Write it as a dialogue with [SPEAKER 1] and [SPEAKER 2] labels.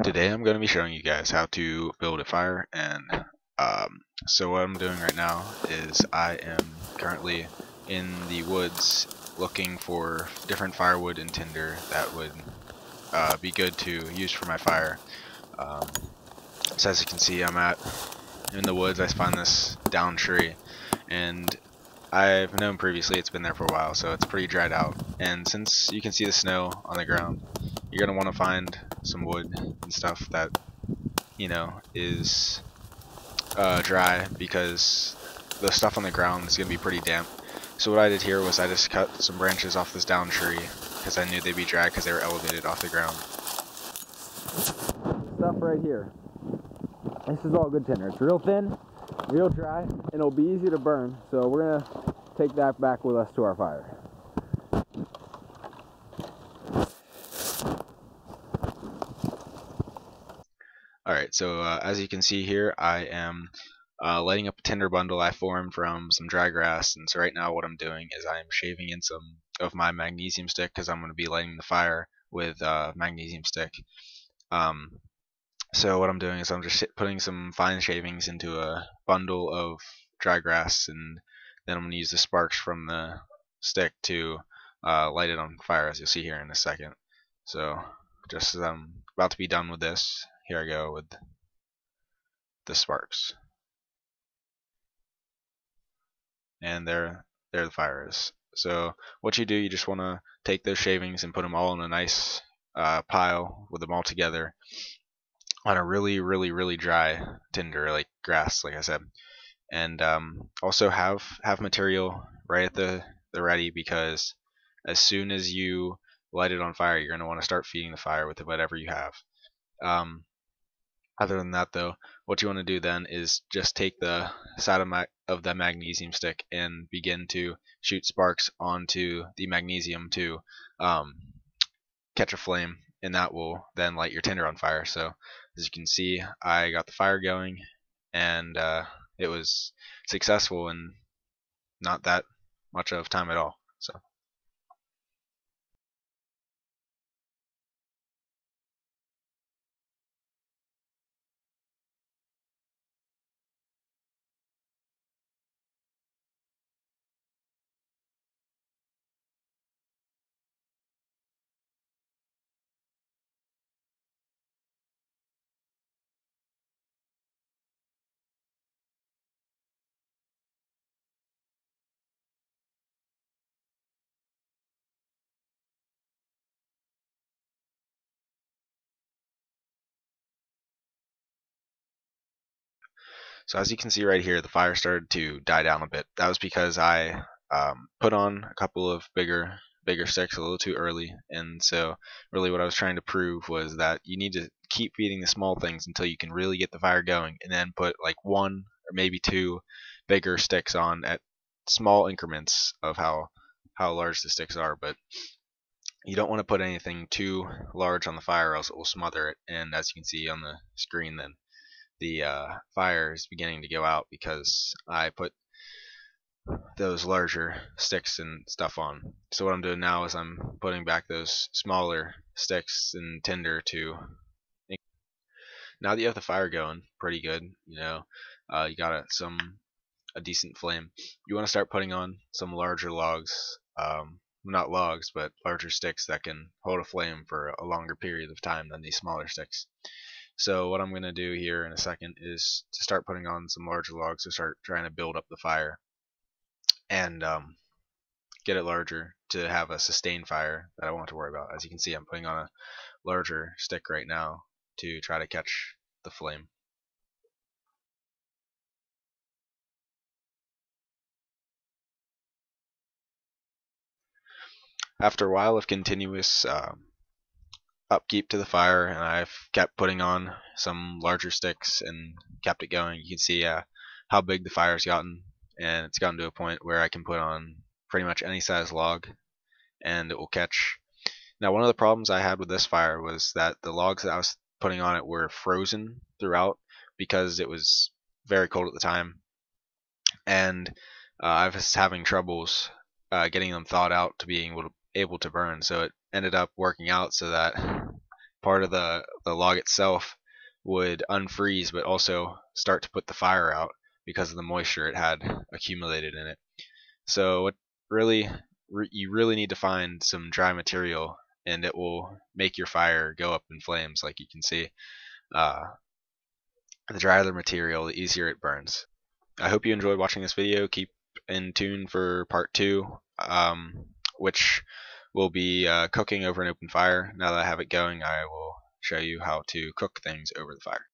[SPEAKER 1] Today I'm going to be showing you guys how to build a fire, and so what I'm doing right now is I am currently in the woods looking for different firewood and tinder that would be good to use for my fire. Um, so as you can see, I'm in the woods. I find this down tree, and I've known previously it's been there for a while, so it's pretty dried out. And since you can see the snow on the ground, you're going to want to find some wood and stuff that is dry, because the stuff on the ground is going to be pretty damp. So what I did here was I just cut some branches off this down tree because I knew they'd be dry because they were elevated off the ground.
[SPEAKER 2] Stuff right here. This is all good tinder. It's real thin, real dry, and it'll be easy to burn. So we're gonna take that back with us to our fire.
[SPEAKER 1] Alright, so as you can see here, I am lighting up a tinder bundle I formed from some dry grass. And so right now what I'm doing is I'm shaving in some of my magnesium stick because I'm going to be lighting the fire with magnesium stick. So what I'm doing is I'm just putting some fine shavings into a bundle of dry grass, and then I'm going to use the sparks from the stick to light it on fire, as you'll see here in a second. So just as I'm about to be done with this, here I go with the sparks. And there the fire is. So what you do, you just want to take those shavings and put them all in a nice pile with them all together on a really dry tinder, like grass, like I said. And also have material right at the ready, because as soon as you light it on fire, you're going to want to start feeding the fire with whatever you have. Other than that, though, what you want to do then is just take the side of the magnesium stick and begin to shoot sparks onto the magnesium to catch a flame, and that will then light your tinder on fire. So as you can see, I got the fire going, and it was successful in not that much of time at all. So as you can see right here, the fire started to die down a bit. That was because I put on a couple of bigger sticks a little too early. And so really what I was trying to prove was that you need to keep feeding the small things until you can really get the fire going, and then put like one or maybe two bigger sticks on at small increments of how large the sticks are. But you don't want to put anything too large on the fire, else it will smother it. And as you can see on the screen, then the fire is beginning to go out because I put those larger sticks and stuff on. So what I'm doing now is I'm putting back those smaller sticks and tinder to. Now that you have the fire going pretty good, you got a decent flame, you want to start putting on some larger logs. Not logs, but larger sticks that can hold a flame for a longer period of time than these smaller sticks. So what I'm going to do here in a second is to start putting on some larger logs to start trying to build up the fire, and get it larger to have a sustained fire that I won't have to worry about. As you can see, I'm putting on a larger stick right now to try to catch the flame. After a while of continuous upkeep to the fire, and I've kept putting on some larger sticks and kept it going, you can see how big the fire's gotten, and it's gotten to a point where I can put on pretty much any size log and it will catch. Now, one of the problems I had with this fire was that the logs that I was putting on it were frozen throughout because it was very cold at the time, and I was having troubles getting them thawed out to being able to burn. So it ended up working out so that part of the log itself would unfreeze, but also start to put the fire out because of the moisture it had accumulated in it. So what really you really need to find some dry material, and it will make your fire go up in flames, like you can see. The drier the material, the easier it burns. I hope you enjoyed watching this video. Keep in tune for part 2, which will be cooking over an open fire. Now that I have it going, I will show you how to cook things over the fire.